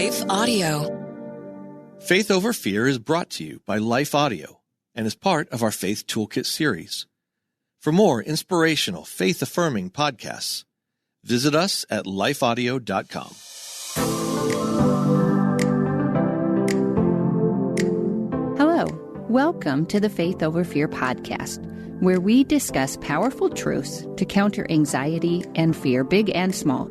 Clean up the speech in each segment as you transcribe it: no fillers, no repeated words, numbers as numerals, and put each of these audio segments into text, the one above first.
Life Audio. Faith Over Fear is brought to you by Life Audio and is part of our Faith Toolkit series. For more inspirational, faith-affirming podcasts, visit us at lifeaudio.com. Hello, welcome to the Faith Over Fear podcast, where we discuss powerful truths to counter anxiety and fear, big and small.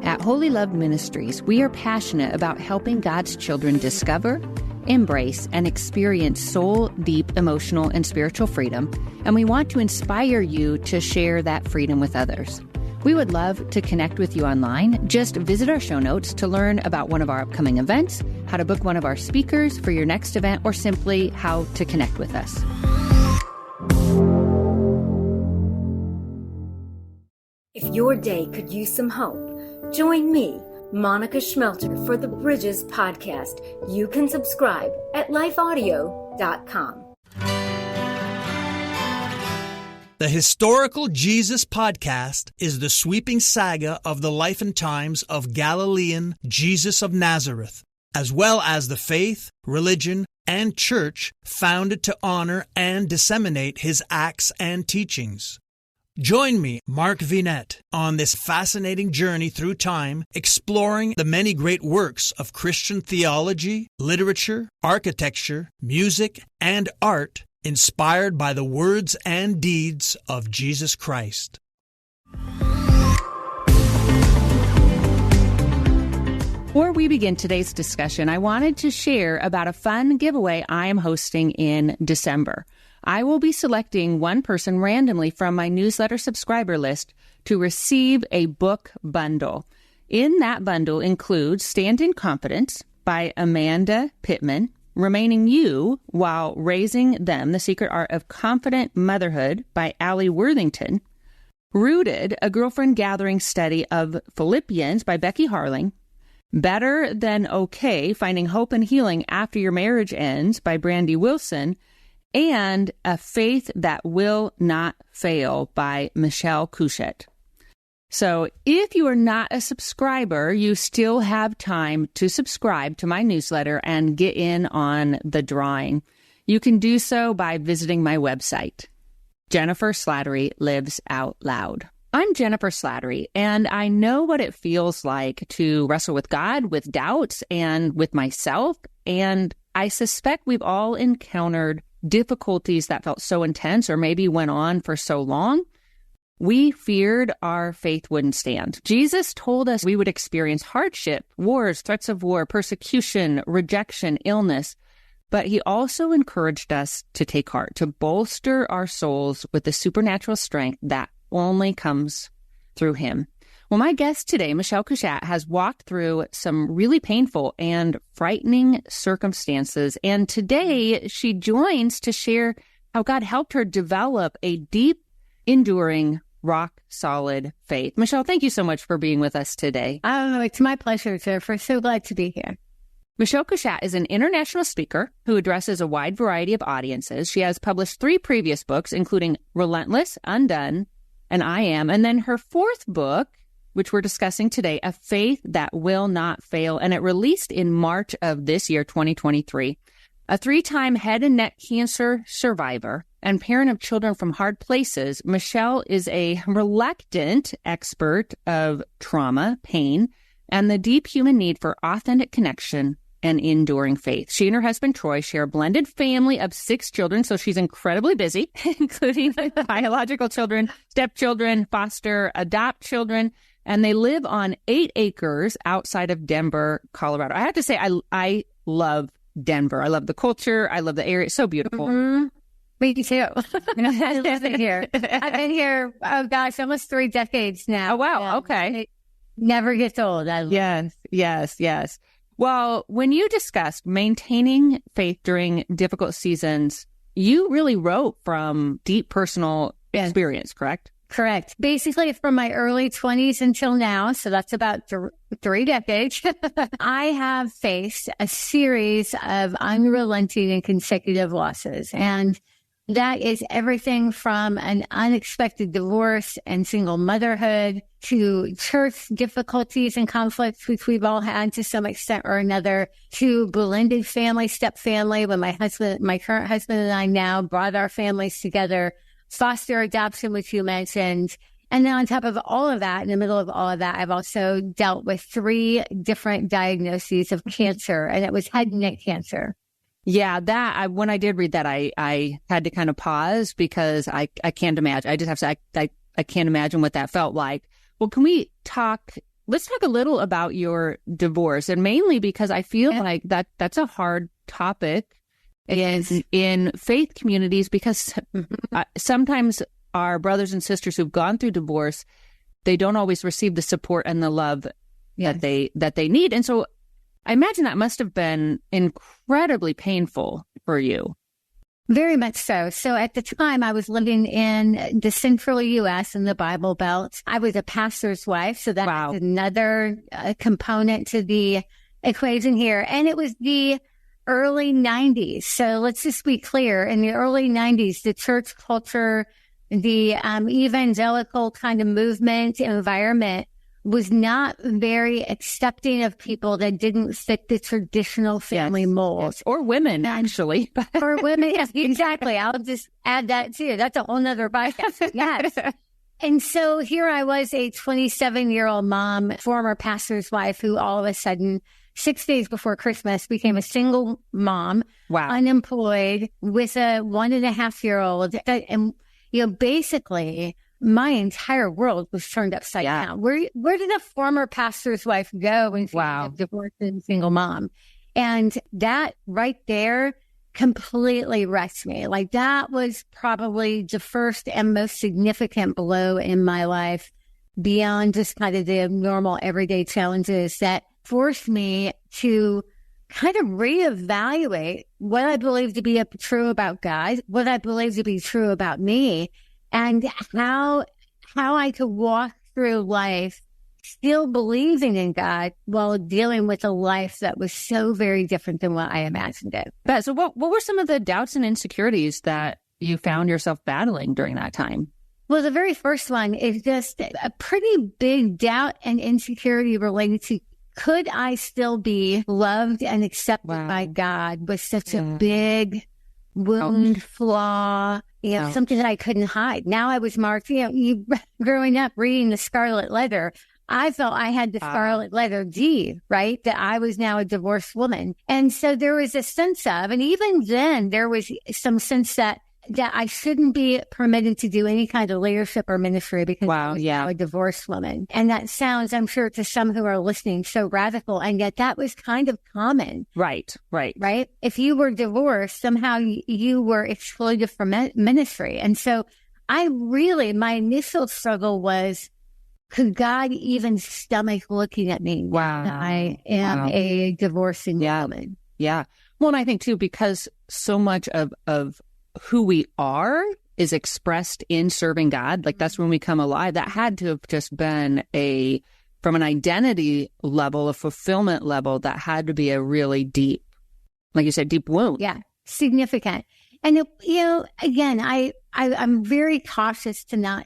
At Holy Love Ministries, we are passionate about helping God's children discover, embrace, and experience soul-deep emotional and spiritual freedom, and we want to inspire you to share that freedom with others. We would love to connect with you online. Just visit our show notes to learn about one of our upcoming events, how to book one of our speakers for your next event, or simply how to connect with us. If your day could use some hope, join me, Monica Schmelter, for the Bridges podcast. You can subscribe at lifeaudio.com. The Historical Jesus Podcast is the sweeping saga of the life and times of Galilean Jesus of Nazareth, as well as the faith, religion, and church founded to honor and disseminate his acts and teachings. Join me, Mark Vinette, on this fascinating journey through time, exploring the many great works of Christian theology, literature, architecture, music, and art inspired by the words and deeds of Jesus Christ. Before we begin today's discussion, I wanted to share about a fun giveaway I am hosting in December. I will be selecting one person randomly from my newsletter subscriber list to receive a book bundle. In that bundle includes Stand in Confidence by Amanda Pittman, Remaining You While Raising Them, The Secret Art of Confident Motherhood by Allie Worthington, Rooted, A Girlfriend Gathering Study of Philippians by Becky Harling, Better Than Okay, Finding Hope and Healing After Your Marriage Ends by Brandy Wilson, and A Faith That Will Not Fail by Michele Cushatt. So if you are not a subscriber, you still have time to subscribe to my newsletter and get in on the drawing. You can do so by visiting my website. Jennifer Slattery Lives Out Loud. I'm Jennifer Slattery, and I know what it feels like to wrestle with God, with doubts, and with myself, and I suspect we've all encountered difficulties that felt so intense or maybe went on for so long. We feared our faith wouldn't stand. Jesus told us we would experience hardship, wars, threats of war, persecution, rejection, illness. But he also encouraged us to take heart, to bolster our souls with the supernatural strength that only comes through him. Well, my guest today, Michele Cushatt, has walked through some really painful and frightening circumstances. And today she joins to share how God helped her develop a deep, enduring, rock-solid faith. Michele, thank you so much for being with us today. Oh, it's my pleasure, Jennifer. So glad to be here. Michele Cushatt is an international speaker who addresses a wide variety of audiences. She has published 3 previous books, including Relentless, Undone, and I Am. And then her 4th book, which we're discussing today, A Faith That Will Not Fail, and it released in March of this year, 2023. A 3-time head and neck cancer survivor and parent of children from hard places, Michele is a reluctant expert of trauma, pain, and the deep human need for authentic connection and enduring faith. She and her husband, Troy, share a blended family of 6 children, so she's incredibly busy, including biological children, stepchildren, foster, adopt children, and they live on 8 acres outside of Denver, Colorado. I have to say, I love Denver. I love the culture. I love the area. It's so beautiful. Mm-hmm. Me too. I've been here. I've been here, oh gosh, almost 3 decades now. Oh, wow. Okay. It never gets old. Yes. Well, when you discussed maintaining faith during difficult seasons, you really wrote from deep personal experience, correct? Correct. Basically, from my early 20s until now, so that's about 3 decades, I have faced a series of unrelenting and consecutive losses. And That is everything from an unexpected divorce and single motherhood to church difficulties and conflicts, which we've all had to some extent or another, to blended family, step family, when my current husband and I now brought our families together, foster adoption, which you mentioned. And then on top of all of that, in the middle of all of that, I've also dealt with 3 different diagnoses of cancer, and it was head and neck cancer. Yeah, when I did read that, I had to kind of pause because I can't imagine. I just have to say, I can't imagine what that felt like. Well, let's talk a little about your divorce, and mainly because I feel like that's a hard topic in faith communities, because sometimes our brothers and sisters who've gone through divorce, they don't always receive the support and the love that they need. And so I imagine that must have been incredibly painful for you. Very much so. So at the time, I was living in the central U.S. in the Bible Belt. I was a pastor's wife, so that's another component to the equation here. And it was the early 90s. So let's just be clear. In the early 90s, the church culture, the evangelical kind of movement environment was not very accepting of people that didn't fit the traditional family mold. Yes. Or women, actually. Or women, yes, exactly. I'll just add that too. That's a whole nother podcast. Yes. And so here I was, a 27-year-old mom, former pastor's wife, who all of a sudden, 6 days before Christmas, became a single mom, unemployed, with a 1.5-year-old. And, basically, my entire world was turned upside down. Where did a former pastor's wife go when she was a divorced and single mom? And that right there completely wrecked me. Like, that was probably the first and most significant blow in my life, beyond just kind of the normal everyday challenges, that forced me to kind of reevaluate what I believe to be true about God, what I believe to be true about me, and how I could walk through life still believing in God while dealing with a life that was so very different than what I imagined it. But so what were some of the doubts and insecurities that you found yourself battling during that time? Well, the very first one is just a pretty big doubt and insecurity related to, could I still be loved and accepted by God with such a big wound, flaw, something that I couldn't hide. Now I was marked, growing up reading the Scarlet Letter, I felt I had the Scarlet Letter D, right? That I was now a divorced woman. And so there was a sense of, and even then there was some sense that I shouldn't be permitted to do any kind of leadership or ministry because I was now a divorced woman. And that sounds, I'm sure, to some who are listening, so radical. And yet that was kind of common. Right. If you were divorced, somehow you were excluded from ministry. And so my initial struggle was, could God even stomach looking at me? Wow. I am a divorcing woman. Yeah. Well, and I think too, because so much of who we are is expressed in serving God. Like, that's when we come alive. That had to have just been from an identity level, a fulfillment level, that had to be a really deep, like you said, deep wound. Yeah, significant. And, again, I'm very cautious to not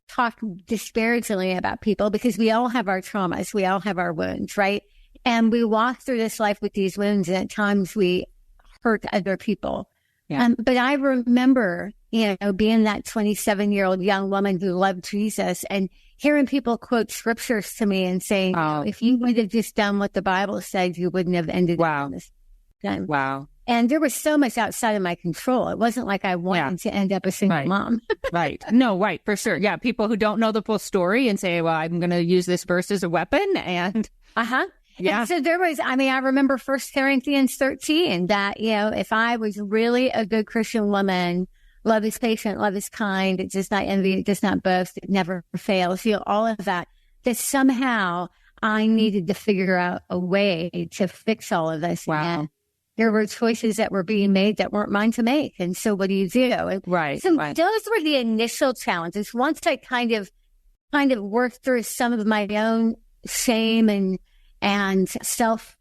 talk disparagingly about people, because we all have our traumas. We all have our wounds, right? And we walk through this life with these wounds, and at times we hurt other people. Yeah. But I remember, being that 27-year-old young woman who loved Jesus, and hearing people quote scriptures to me and saying, if you would have just done what the Bible said, you wouldn't have ended up in this time. Wow. And there was so much outside of my control. It wasn't like I wanted to end up a single mom. Right. No, right. For sure. Yeah. People who don't know the full story and say, well, I'm going to use this verse as a weapon. And yeah. And so there was, I remember 1 Corinthians 13 that, if I was really a good Christian woman, love is patient, love is kind, it does not envy, it does not boast, it never fails, all of that somehow I needed to figure out a way to fix all of this. Wow. And there were choices that were being made that weren't mine to make. And so what do you do? Right. So those were the initial challenges. Once I kind of worked through some of my own shame and self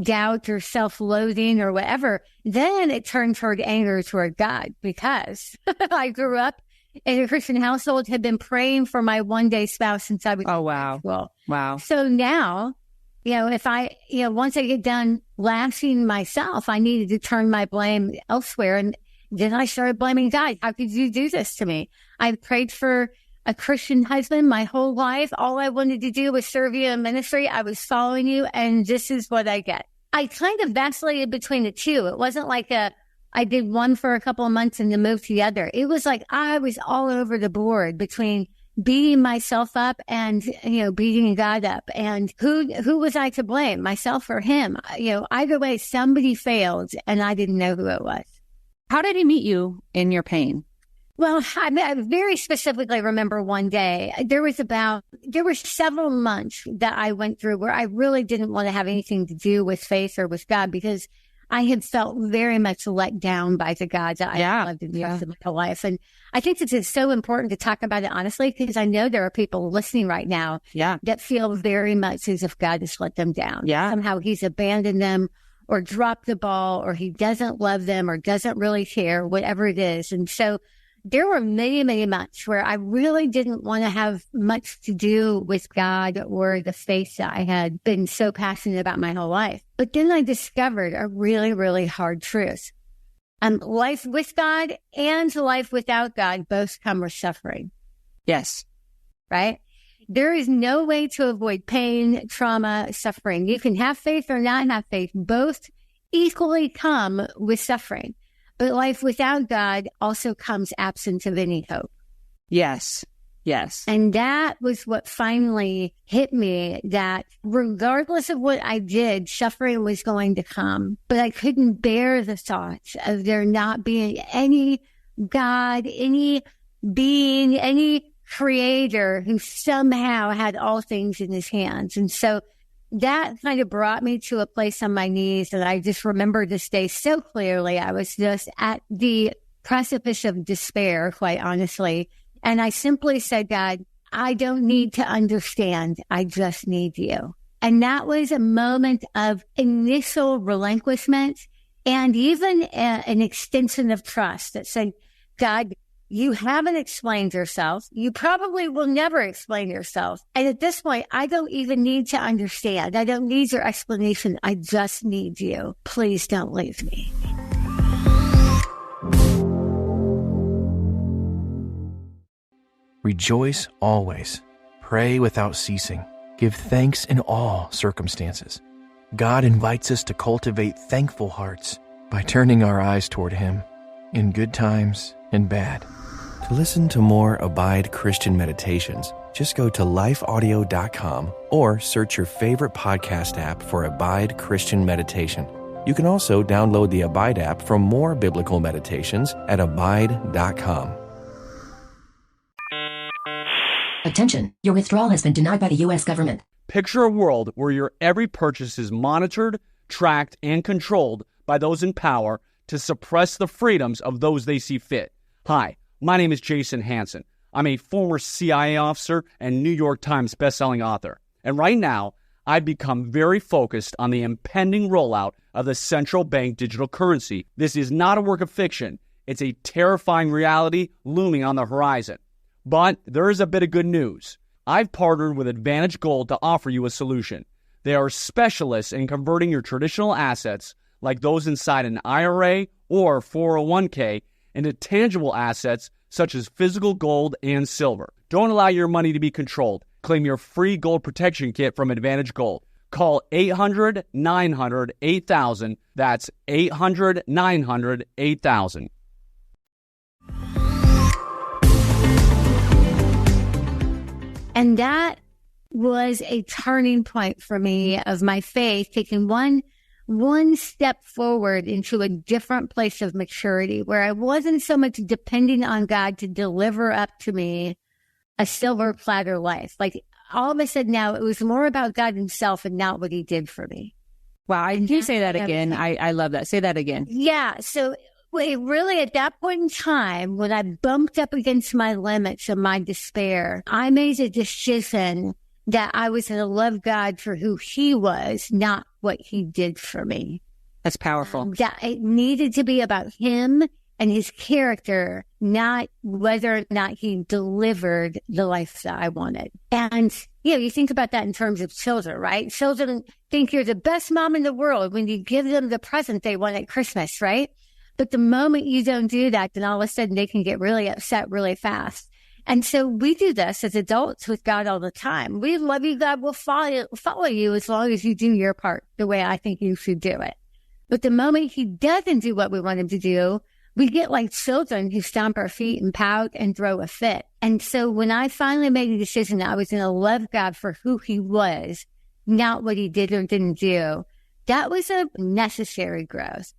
doubt or self-loathing or whatever, then it turned toward anger toward God, because I grew up in a Christian household, had been praying for my one-day spouse since I was Oh, wow. Wow. So now, if I, once I get done lashing myself, I needed to turn my blame elsewhere. And then I started blaming God. How could you do this to me? I've prayed for a Christian husband my whole life. All I wanted to do was serve you in ministry. I was following you, and this is what I get. I kind of vacillated between the two. It wasn't like I did one for a couple of months and then moved to the other. It was like I was all over the board between beating myself up and, beating God up. And who was I to blame, myself or him? Either way, somebody failed and I didn't know who it was. How did he meet you in your pain? Well, I very specifically remember one day, there were several months that I went through where I really didn't want to have anything to do with faith or with God, because I had felt very much let down by the God that I loved in the rest of my life. And I think this is so important to talk about it honestly, because I know there are people listening right now that feel very much as if God has let them down. Yeah. Somehow he's abandoned them or dropped the ball, or he doesn't love them or doesn't really care, whatever it is. And so there were many, many months where I really didn't want to have much to do with God or the faith that I had been so passionate about my whole life. But then I discovered a really, really hard truth. Life with God and life without God both come with suffering. Yes. Right? There is no way to avoid pain, trauma, suffering. You can have faith or not have faith. Both equally come with suffering. But life without God also comes absent of any hope. Yes. Yes. And that was what finally hit me, that regardless of what I did, suffering was going to come. But I couldn't bear the thought of there not being any God, any being, any creator who somehow had all things in his hands. And so that kind of brought me to a place on my knees that I just remember this day so clearly. I was just at the precipice of despair, quite honestly. And I simply said, God, I don't need to understand. I just need you. And that was a moment of initial relinquishment and even an extension of trust that said, God, you haven't explained yourself. You probably will never explain yourself. And at this point, I don't even need to understand. I don't need your explanation. I just need you. Please don't leave me. Rejoice always. Pray without ceasing. Give thanks in all circumstances. God invites us to cultivate thankful hearts by turning our eyes toward Him in good times and bad. To listen to more Abide Christian meditations, just go to lifeaudio.com or search your favorite podcast app for Abide Christian Meditation. You can also download the Abide app for more biblical meditations at abide.com. Attention, your withdrawal has been denied by the U.S. government. Picture a world where your every purchase is monitored, tracked, and controlled by those in power to suppress the freedoms of those they see fit. Hi, my name is Jason Hansen. I'm a former CIA officer and New York Times bestselling author. And right now, I've become very focused on the impending rollout of the central bank digital currency. This is not a work of fiction. It's a terrifying reality looming on the horizon. But there is a bit of good news. I've partnered with Advantage Gold to offer you a solution. They are specialists in converting your traditional assets, like those inside an IRA or 401k, into tangible assets such as physical gold and silver. Don't allow your money to be controlled. Claim your free gold protection kit from Advantage Gold. Call 800-900-8000. That's 800-900-8000. And that was a turning point for me of my faith, taking one step forward into a different place of maturity, where I wasn't so much depending on God to deliver up to me a silver platter life. Like all of a sudden now it was more about God himself and not what he did for me. Wow. I can say that again. I love that. Say that again. Yeah. So really at that point in time, when I bumped up against my limits of my despair, I made a decision that I was going to love God for who he was, not what he did for me. That's powerful. That it needed to be about him and his character, not whether or not he delivered the life that I wanted. And, you think about that in terms of children, right? Children think you're the best mom in the world when you give them the present they want at Christmas, right? But the moment you don't do that, then all of a sudden they can get really upset really fast. And so we do this as adults with God all the time. We love you, God will follow you as long as you do your part the way I think you should do it. But the moment he doesn't do what we want him to do, we get like children who stomp our feet and pout and throw a fit. And so when I finally made a decision that I was going to love God for who he was, not what he did or didn't do, that was a necessary growth.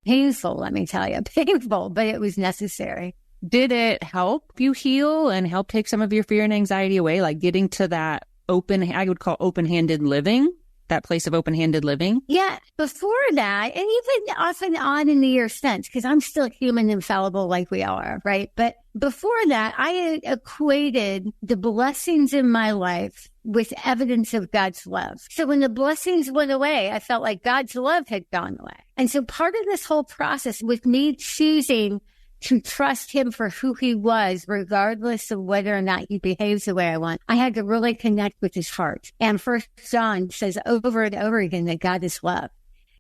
Painful, let me tell you. Painful, but it was necessary. Did it help you heal and help take some of your fear and anxiety away? Like getting to that I would call open-handed living, that place of open-handed living? Yeah. Before that, and even off and on in the years since, because I'm still human and fallible like we all are, right? But before that, I equated the blessings in my life with evidence of God's love. So when the blessings went away, I felt like God's love had gone away. And so part of this whole process with me choosing to trust him for who he was, regardless of whether or not he behaves the way I want, I had to really connect with his heart. And First John says over and over again that God is love,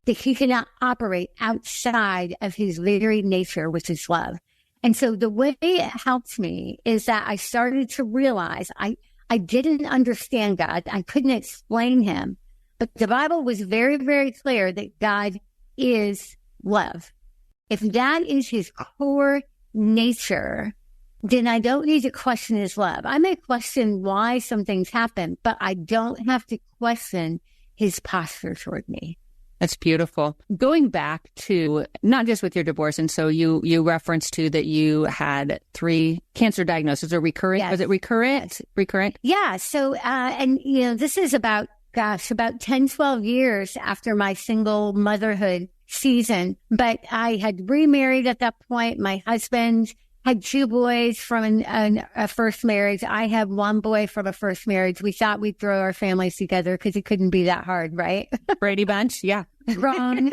that he cannot operate outside of his very nature, which is love. And so the way it helped me is that I started to realize I didn't understand God. I couldn't explain him. But the Bible was very, very clear that God is love. If that is his core nature, then I don't need to question his love. I may question why some things happen, but I don't have to question his posture toward me. That's beautiful. Going back to not just with your divorce, and so you referenced to that you had 3 cancer diagnoses. Or recurrent? Yes. Was it recurrent? Yes. Recurrent? Yeah. So, and this is about 10, 12 years after my single motherhood season. But I had remarried at that point. My husband had 2 boys from a first marriage. I had 1 boy from a first marriage. We thought we'd throw our families together because it couldn't be that hard, right? Brady Bunch, yeah. Wrong.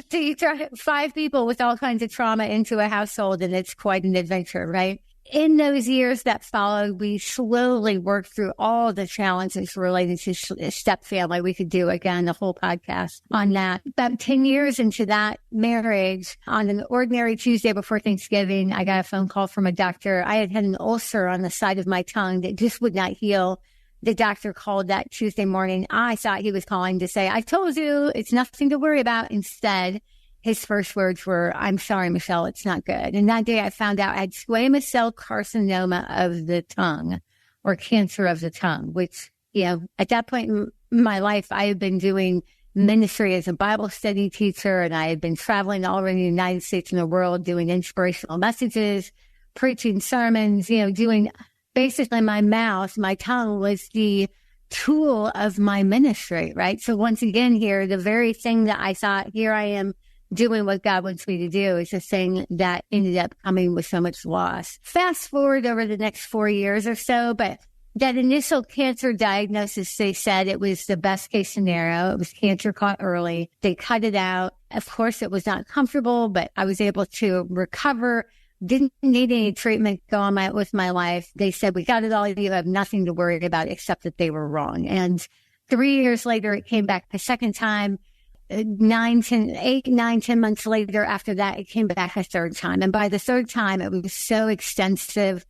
So you throw 5 people with all kinds of trauma into a household, and it's quite an adventure, right? In those years that followed, we slowly worked through all the challenges related to step family. We could do, again, the whole podcast on that. About 10 years into that marriage, on an ordinary Tuesday before Thanksgiving, I got a phone call from a doctor. I had an ulcer on the side of my tongue that just would not heal. The doctor called that Tuesday morning. I thought he was calling to say, I told you, it's nothing to worry about. Instead, his first words were, I'm sorry, Michelle, it's not good. And that day I found out I had squamous cell carcinoma of the tongue, or cancer of the tongue, which, at that point in my life, I had been doing ministry as a Bible study teacher, and I had been traveling all over the United States and the world doing inspirational messages, preaching sermons, doing basically my tongue was the tool of my ministry, right? So once again here, the very thing that I thought, here I am doing what God wants me to do, is a thing that ended up coming with so much loss. Fast forward over the next 4 years or so, but that initial cancer diagnosis, they said it was the best case scenario. It was cancer caught early. They cut it out. Of course, it was not comfortable, but I was able to recover. Didn't need any treatment go on with my life. They said, we got it all. You have nothing to worry about, except that they were wrong. And 3 years later, it came back a second time. 8, 9, 10 months later after that, it came back a third time. And by the third time, it was so extensive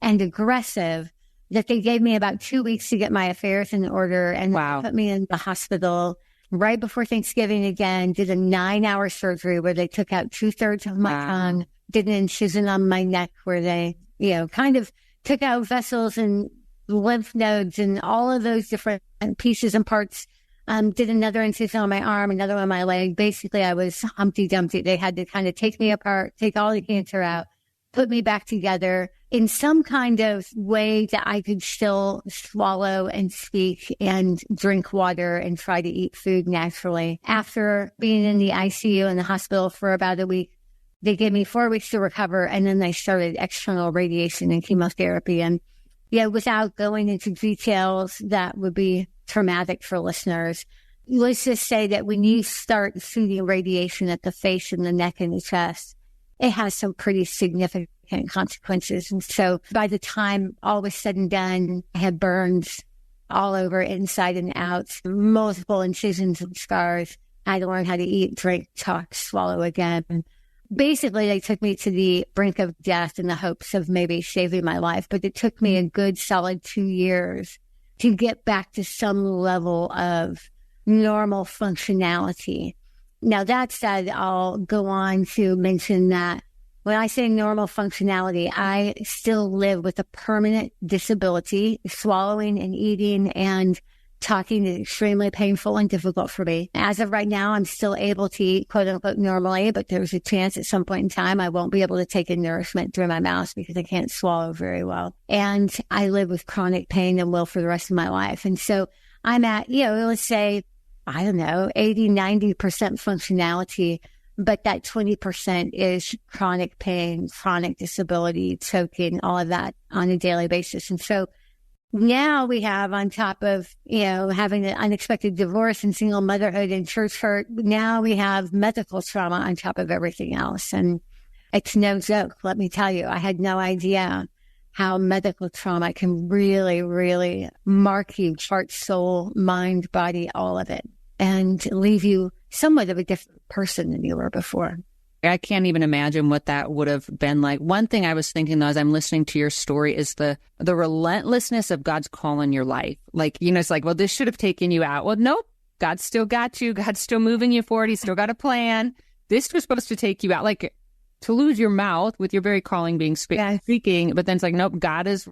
and aggressive that they gave me about 2 weeks to get my affairs in order, and put me in the hospital right before Thanksgiving again, did a 9-hour surgery where they took out 2/3 of my tongue, did an incision on my neck where they, kind of took out vessels and lymph nodes and all of those different pieces and parts. Did another incision on my arm, another on my leg. Basically, I was Humpty Dumpty. They had to kind of take me apart, take all the cancer out, put me back together in some kind of way that I could still swallow and speak and drink water and try to eat food naturally. After being in the ICU in the hospital for about a week, they gave me 4 weeks to recover, and then they started external radiation and chemotherapy. And without going into details that would be traumatic for listeners, let's just say that when you start shooting radiation at the face and the neck and the chest, it has some pretty significant consequences. And so by the time all was said and done, I had burns all over, inside and out, multiple incisions and scars. I had to learn how to eat, drink, talk, swallow again. Basically, they took me to the brink of death in the hopes of maybe saving my life. But it took me a good solid 2 years to get back to some level of normal functionality. Now, that said, I'll go on to mention that when I say normal functionality, I still live with a permanent disability. Swallowing and eating and talking is extremely painful and difficult for me. As of right now, I'm still able to eat, quote unquote, normally, but there's a chance at some point in time I won't be able to take in nourishment through my mouth because I can't swallow very well. And I live with chronic pain and will for the rest of my life. And so I'm at, let's say, 80, 90% functionality, but that 20% is chronic pain, chronic disability, choking, all of that on a daily basis. And so now we have, on top of, having an unexpected divorce and single motherhood and church hurt, now we have medical trauma on top of everything else. And it's no joke. Let me tell you, I had no idea how medical trauma can really, really mark you, heart, soul, mind, body, all of it, and leave you somewhat of a different person than you were before. I can't even imagine what that would have been like. One thing I was thinking, though, as I'm listening to your story, is the relentlessness of God's call in your life. Like, it's like, well, this should have taken you out. Well, nope. God's still got you. God's still moving you forward. He's still got a plan. This was supposed to take you out. Like, to lose your mouth with your very calling being speaking, but then it's like, nope, God is,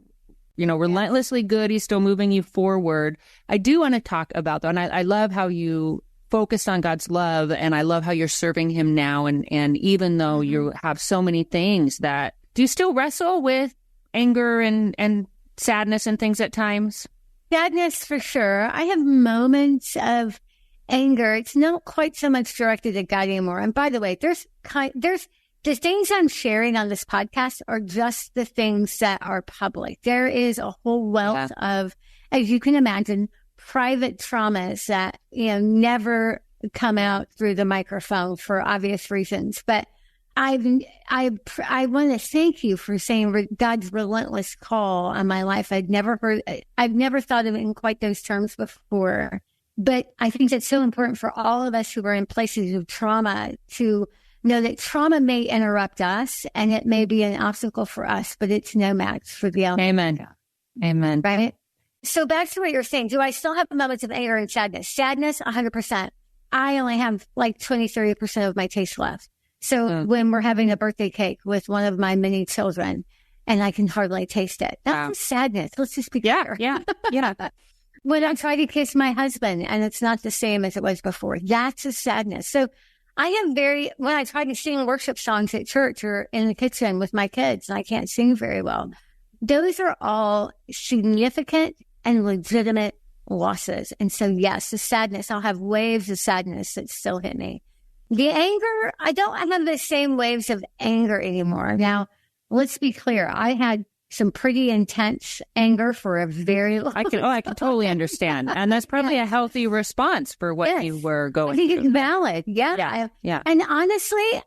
relentlessly good. He's still moving you forward. I do want to talk about, though, and I love how you focused on God's love, and I love how you're serving him now. And even though you have so many things, that do you still wrestle with anger and sadness and things at times? Sadness, for sure. I have moments of anger. It's not quite so much directed at God anymore. And by the way, there's the things I'm sharing on this podcast are just the things that are public. There is a whole wealth of, as you can imagine, private traumas that, never come out through the microphone for obvious reasons. But I want to thank you for saying God's relentless call on my life. I've never thought of it in quite those terms before. But I think it's so important for all of us who are in places of trauma to know that trauma may interrupt us and it may be an obstacle for us, but it's no match for the other. Amen. Amen. Right? So back to what you're saying. Do I still have moments of anger and sadness? Sadness, 100%. I only have like 20, 30% of my taste left. So when we're having a birthday cake with one of my many children and I can hardly taste it, that's a sadness. Let's just be clear. Yeah. When I try to kiss my husband and it's not the same as it was before, that's a sadness. So when I try to sing worship songs at church or in the kitchen with my kids and I can't sing very well, those are all significant and legitimate losses. And so, yes, the sadness, I'll have waves of sadness that still hit me. The anger, I don't have the same waves of anger anymore. Now, let's be clear. I had some pretty intense anger for a very long time. I can totally understand. And that's probably a healthy response for what you were going through. I think it's valid. Yeah. And honestly,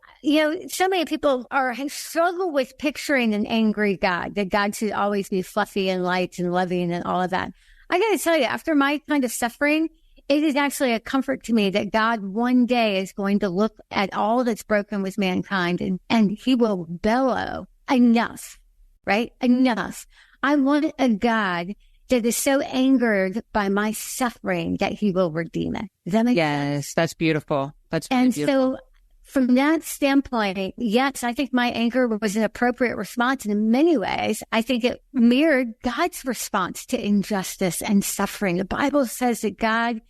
so many people struggle with picturing an angry God, that God should always be fluffy and light and loving and all of that. I got to tell you, after my kind of suffering, it is actually a comfort to me that God one day is going to look at all that's broken with mankind and he will bellow enough. Right? Enough. I want a God that is so angered by my suffering that he will redeem it. Does that make sense? Yes, that's beautiful. That's really beautiful. So from that standpoint, yes, I think my anger was an appropriate response. And in many ways, I think it mirrored God's response to injustice and suffering. The Bible says that God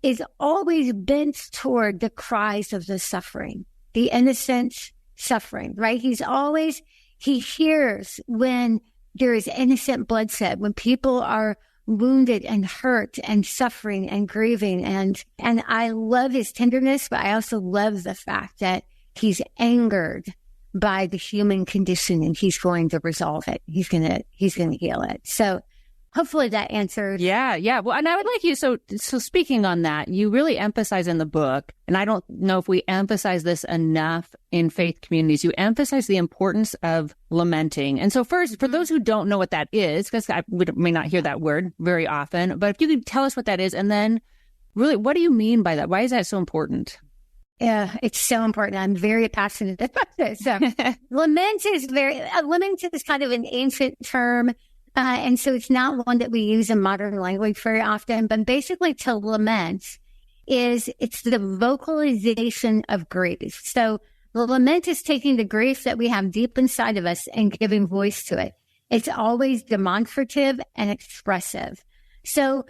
is always bent toward the cries of the suffering, the innocent suffering, right? He hears when there is innocent bloodshed, when people are wounded and hurt and suffering and grieving. And I love his tenderness, but I also love the fact that he's angered by the human condition and he's going to resolve it. He's going to heal it. So hopefully that answers. Yeah. Well, and I would like you, so speaking on that, you really emphasize in the book, and I don't know if we emphasize this enough in faith communities, you emphasize the importance of lamenting. And so first, for those who don't know what that is, because we may not hear that word very often, but if you could tell us what that is, and then really, what do you mean by that? Why is that so important? Yeah, it's so important. I'm very passionate about this. So, lament is kind of an ancient term. And so it's not one that we use in modern language very often, but basically to lament it's the vocalization of grief. So the lament is taking the grief that we have deep inside of us and giving voice to it. It's always demonstrative and expressive. So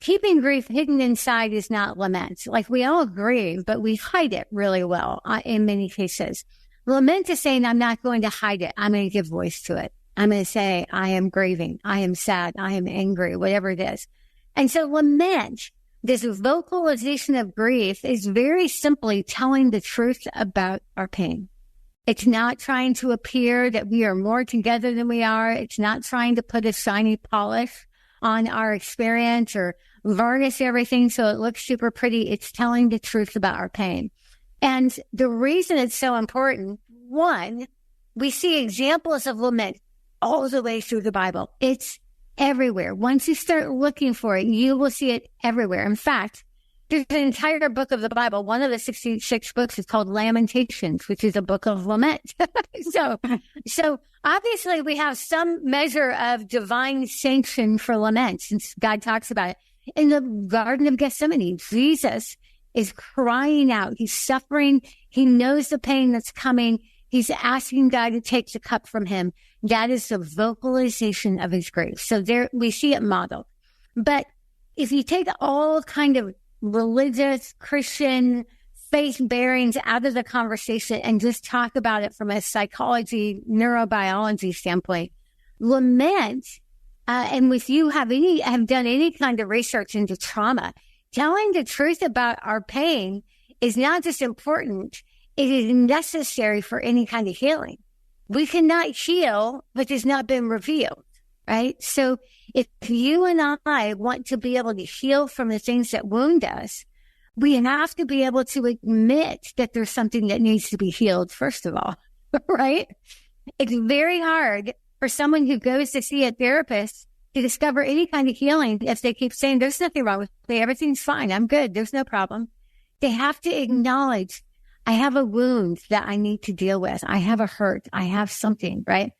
keeping grief hidden inside is not lament. Like, we all grieve, but we hide it really well in many cases. Lament is saying, I'm not going to hide it. I'm going to give voice to it. I'm going to say, I am grieving, I am sad, I am angry, whatever it is. And so lament, this vocalization of grief, is very simply telling the truth about our pain. It's not trying to appear that we are more together than we are. It's not trying to put a shiny polish on our experience or varnish everything so it looks super pretty. It's telling the truth about our pain. And the reason it's so important, one, we see examples of lament all the way through the Bible. It's everywhere. Once you start looking for it, you will see it everywhere. In fact, there's an entire book of the Bible. One of the 66 books is called Lamentations, which is a book of lament. So obviously we have some measure of divine sanction for lament, since God talks about it. In the Garden of Gethsemane, Jesus is crying out. He's suffering. He knows the pain that's coming. He's asking God to take the cup from him. That is the vocalization of his grief. So there we see it modeled. But if you take all kind of religious, Christian, faith bearings out of the conversation and just talk about it from a psychology, neurobiology standpoint, lament, and if you have done any kind of research into trauma, telling the truth about our pain is not just important, it is necessary for any kind of healing. We cannot heal what has not been revealed, right? So if you and I want to be able to heal from the things that wound us, we have to be able to admit that there's something that needs to be healed, first of all, right? It's very hard for someone who goes to see a therapist to discover any kind of healing if they keep saying, there's nothing wrong with me, everything's fine, I'm good, there's no problem. They have to acknowledge, I have a wound that I need to deal with. I have a hurt. I have something, right?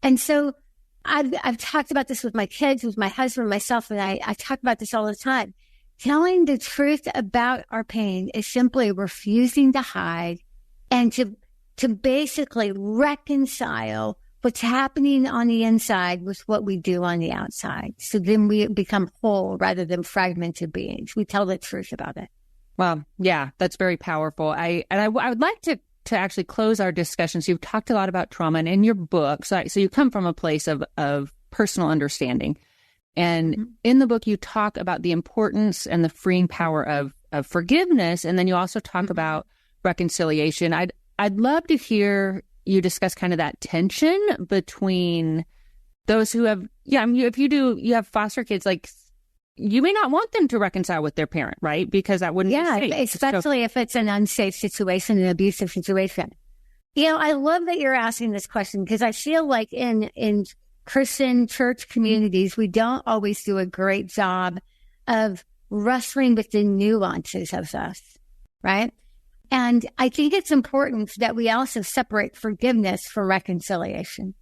And so I've talked about this with my kids, with my husband, myself, and I talk about this all the time. Telling the truth about our pain is simply refusing to hide and to basically reconcile what's happening on the inside with what we do on the outside. So then we become whole rather than fragmented beings. We tell the truth about it. Well, yeah, that's very powerful. I would like to actually close our discussion. So you've talked a lot about trauma, and in your book, so you come from a place of personal understanding. And in the book, you talk about the importance and the freeing power of forgiveness. And then you also talk about reconciliation. I'd love to hear you discuss kind of that tension between those who have, if you have foster kids, like, you may not want them to reconcile with their parent, right? Because that wouldn't be safe. Especially if it's an unsafe situation, an abusive situation. I love that you're asking this question, because I feel like in Christian church communities, we don't always do a great job of wrestling with the nuances of us, right? And I think it's important that we also separate forgiveness from reconciliation,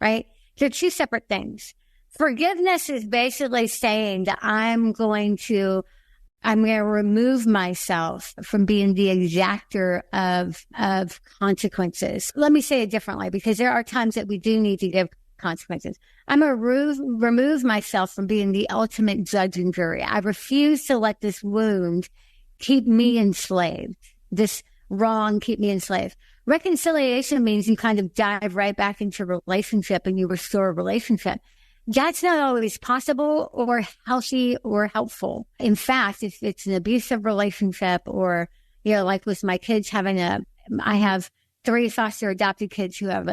right? They're two separate things. Forgiveness is basically saying that I'm going to remove myself from being the exactor of consequences. Let me say it differently, because there are times that we do need to give consequences. I'm going to remove myself from being the ultimate judge and jury. I refuse to let this wound keep me enslaved. This wrong keep me enslaved. Reconciliation means you kind of dive right back into a relationship and you restore a relationship. That's not always possible or healthy or helpful. In fact, if it's an abusive relationship, or, like with my kids I have 3 foster adopted kids who have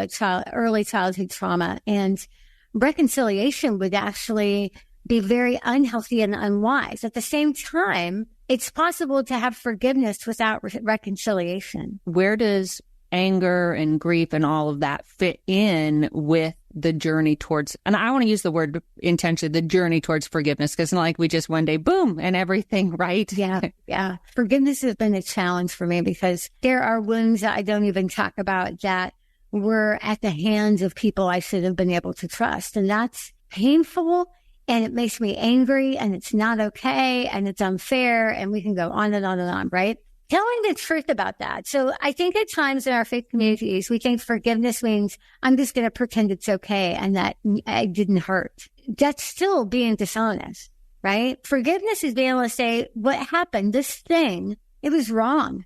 early childhood trauma, and reconciliation would actually be very unhealthy and unwise. At the same time, it's possible to have forgiveness without reconciliation. Where does anger and grief and all of that fit in with the journey towards, and I want to use the word intention, the journey towards forgiveness, because it's not like we just one day, boom, and everything, right? Yeah. Forgiveness has been a challenge for me because there are wounds that I don't even talk about that were at the hands of people I should have been able to trust. And that's painful, and it makes me angry, and it's not okay, and it's unfair, and we can go on and on and on, right? Telling the truth about that. So I think at times in our faith communities, we think forgiveness means I'm just going to pretend it's okay and that I didn't hurt. That's still being dishonest, right? Forgiveness is being able to say, what happened, this thing, it was wrong.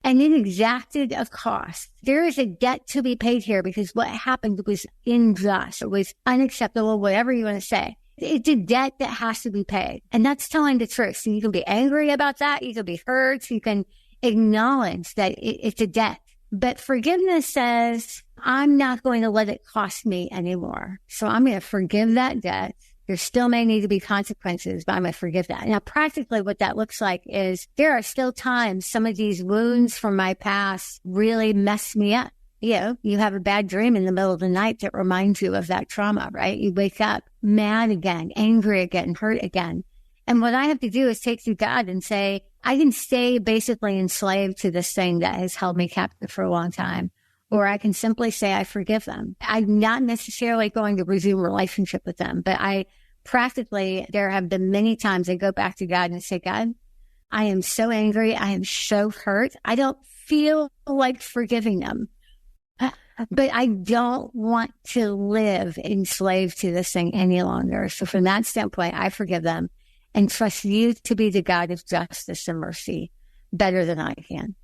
And it exacted a cost. There is a debt to be paid here because what happened was unjust. It was unacceptable, whatever you want to say. It's a debt that has to be paid. And that's telling the truth. So you can be angry about that. You can be hurt. You can acknowledge that it's a debt. But forgiveness says, I'm not going to let it cost me anymore. So I'm going to forgive that debt. There still may need to be consequences, but I'm going to forgive that. Now, practically what that looks like is there are still times some of these wounds from my past really mess me up. You know, you have a bad dream in the middle of the night that reminds you of that trauma, right? You wake up mad again, angry again, hurt again. And what I have to do is take to God and say, I can stay basically enslaved to this thing that has held me captive for a long time. Or I can simply say, I forgive them. I'm not necessarily going to resume a relationship with them, but I practically, there have been many times I go back to God and say, God, I am so angry. I am so hurt. I don't feel like forgiving them. But I don't want to live enslaved to this thing any longer. So from that standpoint, I forgive them and trust you to be the God of justice and mercy better than I can.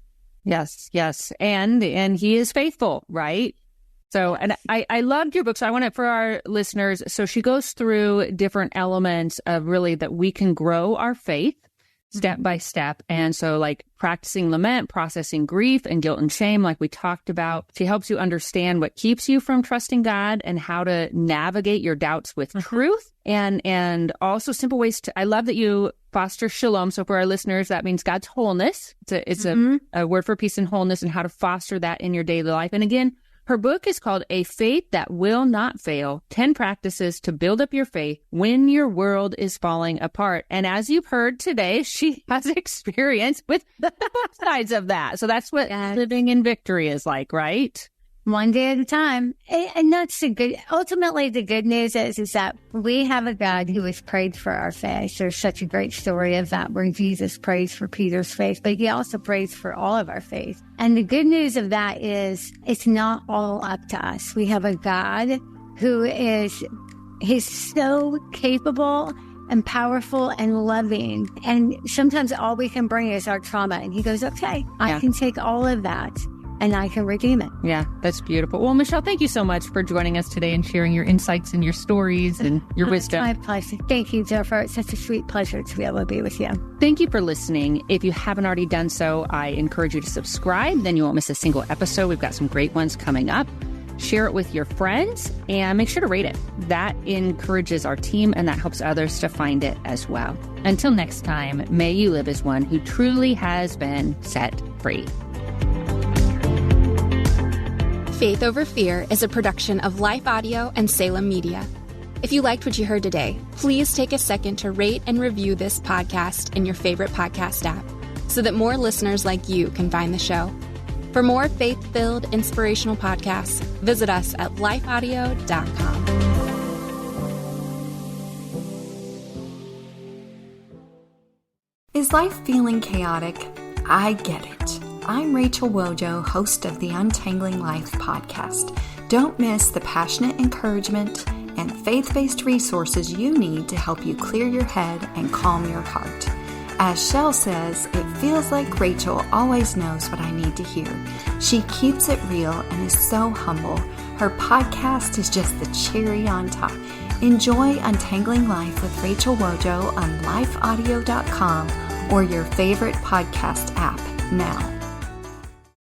Yes. And he is faithful, right? So, and I loved your book. So I want it for our listeners. So she goes through different elements of really that we can grow our faith step by step. And so like practicing lament, processing grief and guilt and shame, like we talked about. She helps you understand what keeps you from trusting God and how to navigate your doubts with truth. And also simple ways to, I love that you foster shalom. So for our listeners, that means God's wholeness. It's a word for peace and wholeness and how to foster that in your daily life. And again, her book is called A Faith That Will Not Fail, 10 Practices to Build Up Your Faith When Your World is Falling Apart. And as you've heard today, she has experience with both sides of that. So that's what living in victory is like, right? One day at a time. And that's ultimately the good news is that we have a God who has prayed for our faith. There's such a great story of that where Jesus prays for Peter's faith, but he also prays for all of our faith. And the good news of that is it's not all up to us. We have a God who he's so capable and powerful and loving. And sometimes all we can bring is our trauma. And he goes, okay, I can take all of that and I can redeem it. Yeah, that's beautiful. Well, Michele, thank you so much for joining us today and sharing your insights and your stories and your wisdom. My pleasure. Thank you, Jennifer. It's such a sweet pleasure to be able to be with you. Thank you for listening. If you haven't already done so, I encourage you to subscribe. Then you won't miss a single episode. We've got some great ones coming up. Share it with your friends and make sure to rate it. That encourages our team and that helps others to find it as well. Until next time, may you live as one who truly has been set free. Faith Over Fear is a production of Life Audio and Salem Media. If you liked what you heard today, please take a second to rate and review this podcast in your favorite podcast app so that more listeners like you can find the show. For more faith-filled, inspirational podcasts, visit us at lifeaudio.com. Is life feeling chaotic? I get it. I'm Rachel Wojo, host of the Untangling Life podcast. Don't miss the passionate encouragement and faith-based resources you need to help you clear your head and calm your heart. As Shell says, it feels like Rachel always knows what I need to hear. She keeps it real and is so humble. Her podcast is just the cherry on top. Enjoy Untangling Life with Rachel Wojo on lifeaudio.com or your favorite podcast app now.